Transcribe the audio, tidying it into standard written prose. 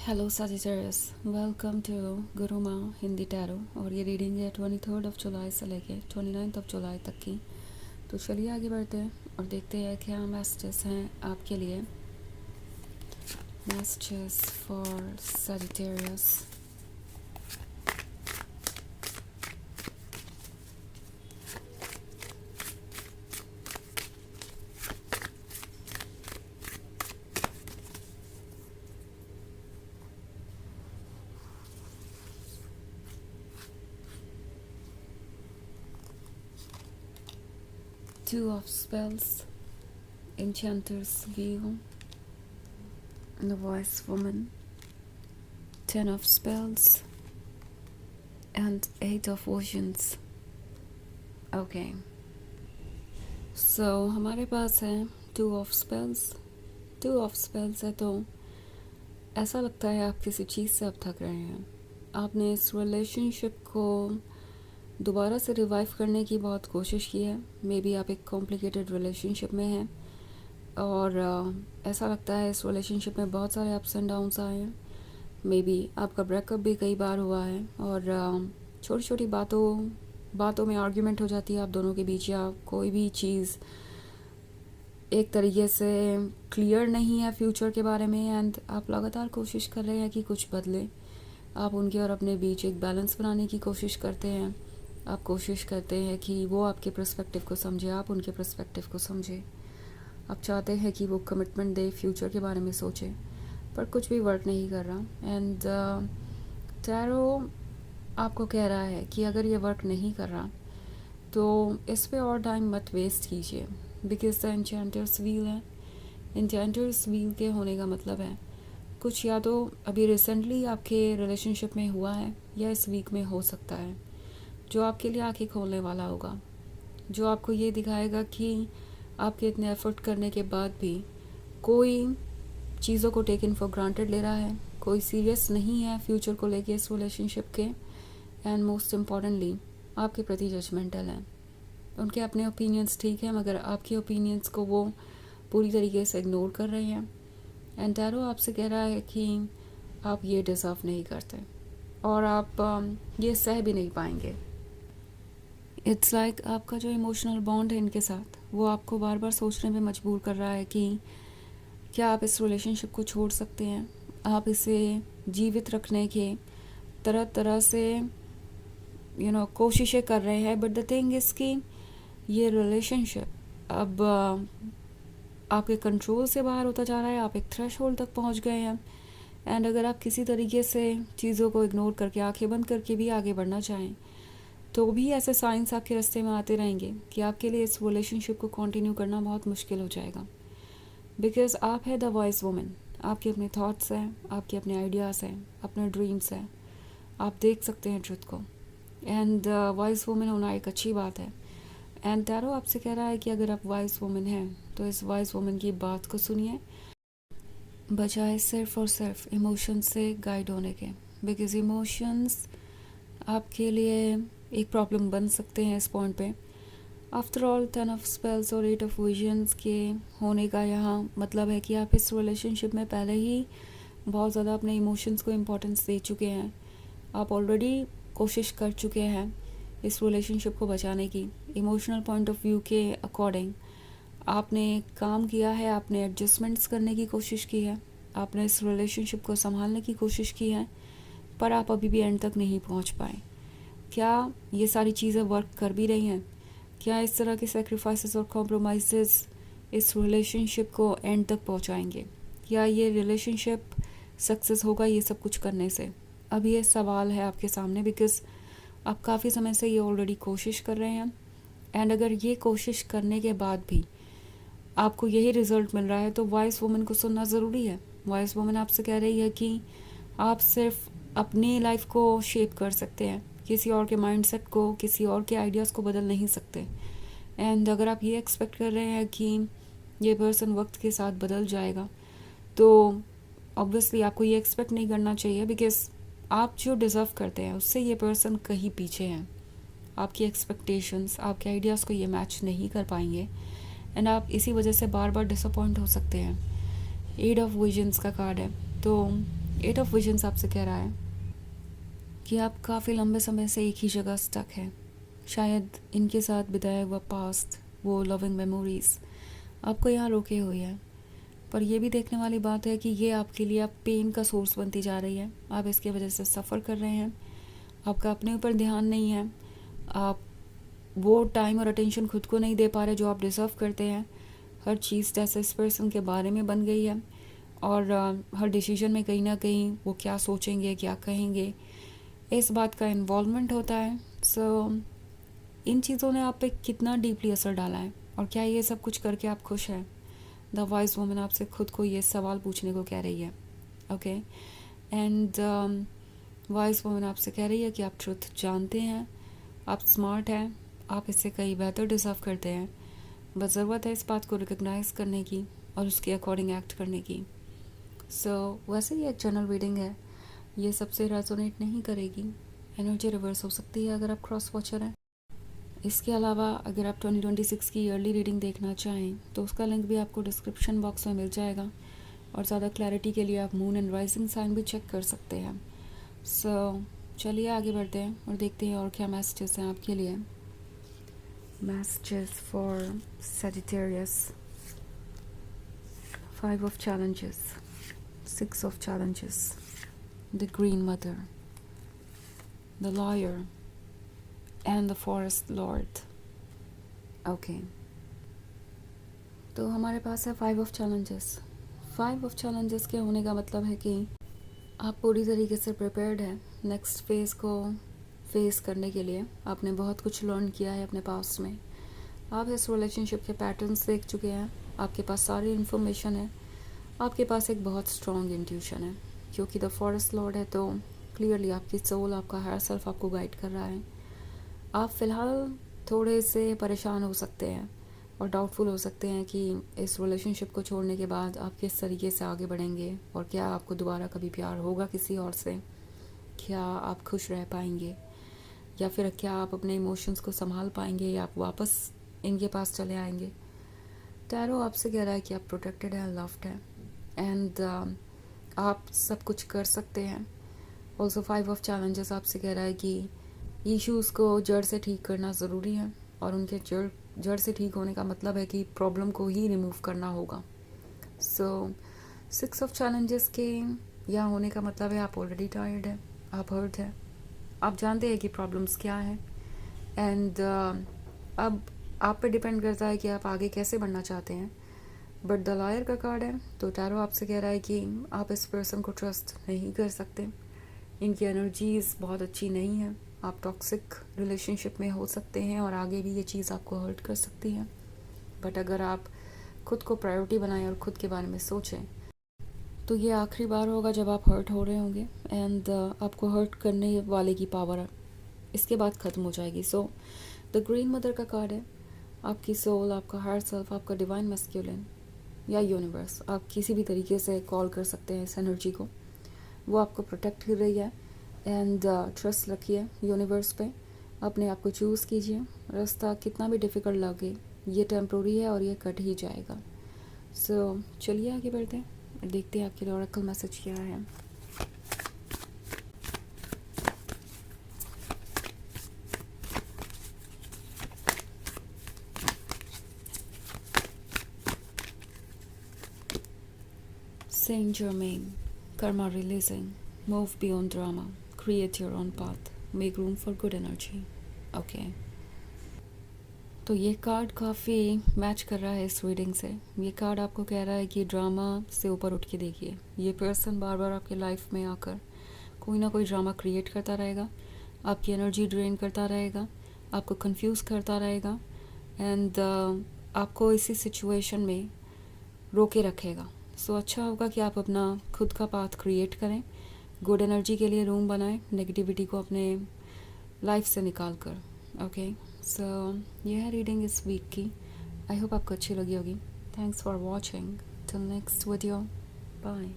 Hello सजिटर्स, welcome to गुरु माँ Hindi tarot. और ये रीडिंग है 23 जुलाई से लेके 29 जुलाई तक की। तो चलिए आगे बढ़ते हैं और देखते हैं क्या मैसेजेस हैं आपके लिए। Messages for Sagittarius. Two of Spells, Enchanter's Wheel, The Wise Woman, Ten of Spells, and Eight of Oceans. Okay, so हमारे पास है two of spells. Two of spells है तो ऐसा लगता है आप किसी चीज़ से अब थक रहे हैं। आपने इस रिलेशनशिप को दोबारा से रिवाइव करने की बहुत कोशिश की है। मे बी आप एक कॉम्प्लिकेटेड रिलेशनशिप में हैं और ऐसा लगता है इस रिलेशनशिप में बहुत सारे अप्स एंड डाउन्स आए हैं। मे बी आपका ब्रेकअप भी कई बार हुआ है और छोटी छोटी बातों में आर्ग्यूमेंट हो जाती है आप दोनों के बीच, या कोई भी चीज़ एक तरीके से क्लियर नहीं है फ्यूचर के बारे में। एंड आप लगातार कोशिश कर रहे हैं कि कुछ बदले। आप उनके और अपने बीच एक बैलेंस बनाने की कोशिश करते हैं। आप कोशिश करते हैं कि वो आपके पर्सपेक्टिव को समझे, आप उनके पर्सपेक्टिव को समझे। आप चाहते हैं कि वो कमिटमेंट दे, फ्यूचर के बारे में सोचे, पर कुछ भी वर्क नहीं कर रहा। एंड टैरो आपको कह रहा है कि अगर ये वर्क नहीं कर रहा तो इस पे और टाइम मत वेस्ट कीजिए, बिकॉज द एन्चेंटर्स व्हील है। एन्चेंटर्स व्हील के होने का मतलब है कुछ या तो अभी रिसेंटली आपके रिलेशनशिप में हुआ है या इस वीक में हो सकता है, जो आपके लिए आंखें खोलने वाला होगा, जो आपको ये दिखाएगा कि आपके इतने एफर्ट करने के बाद भी कोई चीज़ों को टेकन फॉर ग्रांटेड ले रहा है, कोई सीरियस नहीं है फ्यूचर को लेके इस रिलेशनशिप के। एंड मोस्ट इम्पॉर्टेंटली आपके प्रति जजमेंटल है। उनके अपने ओपिनियंस ठीक है, मगर आपके ओपिनियंस को वो पूरी तरीके से इग्नोर कर रहे हैं। एंड टैरो आपसे कह रहा है कि आप ये डिज़र्व नहीं करते और आप ये सह भी नहीं पाएंगे। इट्स लाइक आपका जो इमोशनल बॉन्ड है इनके साथ, वो आपको बार बार सोचने में मजबूर कर रहा है कि क्या आप इस रिलेशनशिप को छोड़ सकते हैं। आप इसे जीवित रखने के तरह तरह से कोशिशें कर रहे हैं, बट द थिंग इज़ कि ये रिलेशनशिप अब आपके कंट्रोल से बाहर होता जा रहा है। आप एक थ्रेशोल्ड तक पहुंच गए हैं। एंड अगर आप किसी तरीके से चीज़ों को इग्नोर करके, आंखें बंद करके भी आगे बढ़ना चाहें, तो भी ऐसे साइंस आपके रास्ते में आते रहेंगे कि आपके लिए इस रिलेशनशिप को कंटिन्यू करना बहुत मुश्किल हो जाएगा। बिकॉज आप है द वॉइस वुमन। आपके अपने थॉट्स हैं, आपके अपने आइडियाज़ हैं, अपने ड्रीम्स हैं। आप देख सकते हैं ट्रुथ को। एंड वॉइस वुमन होना एक अच्छी बात है। एंड टैरो आपसे कह रहा है कि अगर आप वॉइस वुमन हैं तो इस वॉइस वुमन की बात को सुनिए, बजाय सिर्फ और सिर्फ इमोशंस से गाइड होने के। बिकॉज इमोशंस आपके लिए एक प्रॉब्लम बन सकते हैं इस पॉइंट पे। आफ्टर ऑल 10 ऑफ स्पेल्स और 8 ऑफ विजन्स के होने का यहाँ मतलब है कि आप इस रिलेशनशिप में पहले ही बहुत ज़्यादा अपने इमोशंस को इम्पोर्टेंस दे चुके हैं। आप ऑलरेडी कोशिश कर चुके हैं इस रिलेशनशिप को बचाने की। इमोशनल पॉइंट ऑफ व्यू के अकॉर्डिंग आपने काम किया है, आपने एडजस्टमेंट्स करने की कोशिश की है, आपने इस रिलेशनशिप को संभालने की कोशिश की है, पर आप अभी भी एंड तक नहीं पहुंच पाए। क्या ये सारी चीज़ें वर्क कर भी रही हैं? क्या इस तरह के सेक्रीफाइसेस और कॉम्प्रोमाइज़ इस रिलेशनशिप को एंड तक पहुंचाएंगे? क्या ये रिलेशनशिप सक्सेस होगा ये सब कुछ करने से? अब ये सवाल है आपके सामने, बिकॉज आप काफ़ी समय से ये ऑलरेडी कोशिश कर रहे हैं। एंड अगर ये कोशिश करने के बाद भी आपको यही रिज़ल्ट मिल रहा है तो वॉइस वुमन को सुनना ज़रूरी है। वॉइस वुमन आपसे कह रही है कि आप सिर्फ अपनी लाइफ को शेप कर सकते हैं, किसी और के माइंडसेट को, किसी और के आइडियाज़ को बदल नहीं सकते। एंड अगर आप ये एक्सपेक्ट कर रहे हैं कि ये पर्सन वक्त के साथ बदल जाएगा, तो ऑब्वियसली आपको ये एक्सपेक्ट नहीं करना चाहिए, बिकॉज आप जो डिज़र्व करते हैं उससे ये पर्सन कहीं पीछे हैं। आपकी एक्सपेक्टेशंस, आपके आइडियाज़ को ये मैच नहीं कर पाएंगे एंड आप इसी वजह से बार बार डिसअपॉइंट हो सकते हैं। 8 ऑफ विजन्स का कार्ड है, तो 8 ऑफ विजन्स आपसे कह रहा है कि आप काफ़ी लंबे समय से एक ही जगह स्टक हैं। शायद इनके साथ बिताया हुआ पास्ट, वो लविंग मेमोरीज आपको यहाँ रोके हुए हैं। पर यह भी देखने वाली बात है कि ये आपके लिए अब पेन का सोर्स बनती जा रही है। आप इसके वजह से सफ़र कर रहे हैं, आपका अपने ऊपर ध्यान नहीं है, आप वो टाइम और अटेंशन खुद को नहीं दे पा रहे जो आप डिज़र्व करते हैं। हर चीज़ जैसे इस पर्सन के बारे में बन गई है और हर डिसीजन में कहीं ना कहीं वो क्या सोचेंगे, क्या कहेंगे, इस बात का इन्वॉल्वमेंट होता है। सो इन चीज़ों ने आप पे कितना डीपली असर डाला है और क्या ये सब कुछ करके आप खुश हैं? द वाइज वुमन आपसे खुद को ये सवाल पूछने को कह रही है। ओके, एंड वाइज वुमन आपसे कह रही है कि आप ट्रुथ जानते हैं, आप स्मार्ट हैं, आप इससे कहीं बेहतर डिज़र्व करते हैं। बस ज़रूरत है इस बात को रिकग्नाइज़ करने की और उसके अकॉर्डिंग एक्ट करने की। सो वैसे ही एक जनरल रीडिंग है, ये सबसे रेजोनेट नहीं करेगी। एनर्जी रिवर्स हो सकती है अगर आप क्रॉस वॉचर हैं। इसके अलावा अगर आप 2026 की ईयरली रीडिंग देखना चाहें तो उसका लिंक भी आपको डिस्क्रिप्शन बॉक्स में मिल जाएगा और ज़्यादा क्लैरिटी के लिए आप मून एंड राइजिंग साइन भी चेक कर सकते हैं। सो चलिए आगे बढ़ते हैं और देखते हैं और क्या मैसेजेस हैं आपके लिए। Messages for Sagittarius, 5 of challenges, 6 of challenges, the green mother, the lawyer and the forest Lord. Okay, तो हमारे पास है 5 ऑफ चैलेंजेस। 5 ऑफ चैलेंजेस के होने का मतलब है कि आप पूरी तरीके से प्रिपेयर्ड हैं नेक्स्ट फेज़ को फेस करने के लिए। आपने बहुत कुछ लर्न किया है अपने पास्ट में, आप इस रिलेशनशिप के पैटर्न्स देख चुके हैं, आपके पास सारी इन्फॉर्मेशन है, आपके पास एक बहुत स्ट्रॉन्ग इंट्यूशन है। क्योंकि द फॉरेस्ट लॉर्ड है तो क्लियरली आपकी सोल, आपका हायर सेल्फ आपको गाइड कर रहा है। आप फ़िलहाल थोड़े से परेशान हो सकते हैं और डाउटफुल हो सकते हैं कि इस रिलेशनशिप को छोड़ने के बाद आप किस तरीके से आगे बढ़ेंगे और क्या आपको दोबारा कभी प्यार होगा किसी और से, क्या आप खुश रह पाएंगे, या फिर क्या आप अपने इमोशंस को संभाल पाएंगे, या आप वापस इनके पास चले आएंगे। टैरो आपसे कह रहा है कि आप प्रोटेक्टेड हैं, लव्ड हैं एंड आप सब कुछ कर सकते हैं। ऑल्सो 5 ऑफ चैलेंजेस आपसे कह रहा है कि इश्यूज़ को जड़ से ठीक करना ज़रूरी है और उनके जड़ से ठीक होने का मतलब है कि प्रॉब्लम को ही रिमूव करना होगा। सो 6 ऑफ चैलेंजेस के यहाँ होने का मतलब है आप ऑलरेडी टायर्ड हैं, आप हर्ट हैं, आप जानते हैं कि प्रॉब्लम्स क्या हैं एंड अब आप पे डिपेंड करता है कि आप आगे कैसे बढ़ना चाहते हैं। बट द लॉयर का कार्ड है तो टैरो आपसे कह रहा है कि आप इस पर्सन को ट्रस्ट नहीं कर सकते, इनकी एनर्जीज बहुत अच्छी नहीं है, आप टॉक्सिक रिलेशनशिप में हो सकते हैं और आगे भी ये चीज़ आपको हर्ट कर सकती है। बट अगर आप खुद को प्रायोरिटी बनाएं और खुद के बारे में सोचें तो ये आखिरी बार होगा जब आप हर्ट हो रहे होंगे एंड आपको हर्ट करने वाले की पावर इसके बाद ख़त्म हो जाएगी। सो द ग्रीन मदर का कार्ड है, आपकी सोल, आपका हायर सेल्फ, आपका डिवाइन मैस्कुलिन या यूनिवर्स, आप किसी भी तरीके से कॉल कर सकते हैं इस एनर्जी को, वो आपको प्रोटेक्ट कर रही है एंड ट्रस्ट रखिए यूनिवर्स पे, अपने आप को चूज़ कीजिए। रास्ता कितना भी डिफ़िकल्ट लगे ये टेम्प्रोरी है और ये कट ही जाएगा। सो चलिए आगे बढ़ते हैं, देखते हैं आपके लिए ऑरेकल मैसेज क्या है। Saint Germain, karma releasing, move beyond drama, create your own path, make room for good energy. Okay. तो ये कार्ड काफ़ी मैच कर रहा है इस रीडिंग से। ये कार्ड आपको कह रहा है कि ड्रामा से ऊपर उठ के देखिए। ये पर्सन बार बार आपके लाइफ में आकर कोई ना कोई ड्रामा क्रिएट करता रहेगा, आपकी एनर्जी ड्रेन करता रहेगा, आपको कंफ्यूज करता रहेगा एंड आपको इसी सिचुएशन में रोके रखेगा। सो अच्छा होगा कि आप अपना खुद का पाथ क्रिएट करें, गुड एनर्जी के लिए रूम बनाएं, नेगेटिविटी को अपने लाइफ से निकाल कर। ओके, सो ये है रीडिंग इस वीक की। आई होप आपको अच्छी लगी होगी। Thanks for watching, till next video, bye.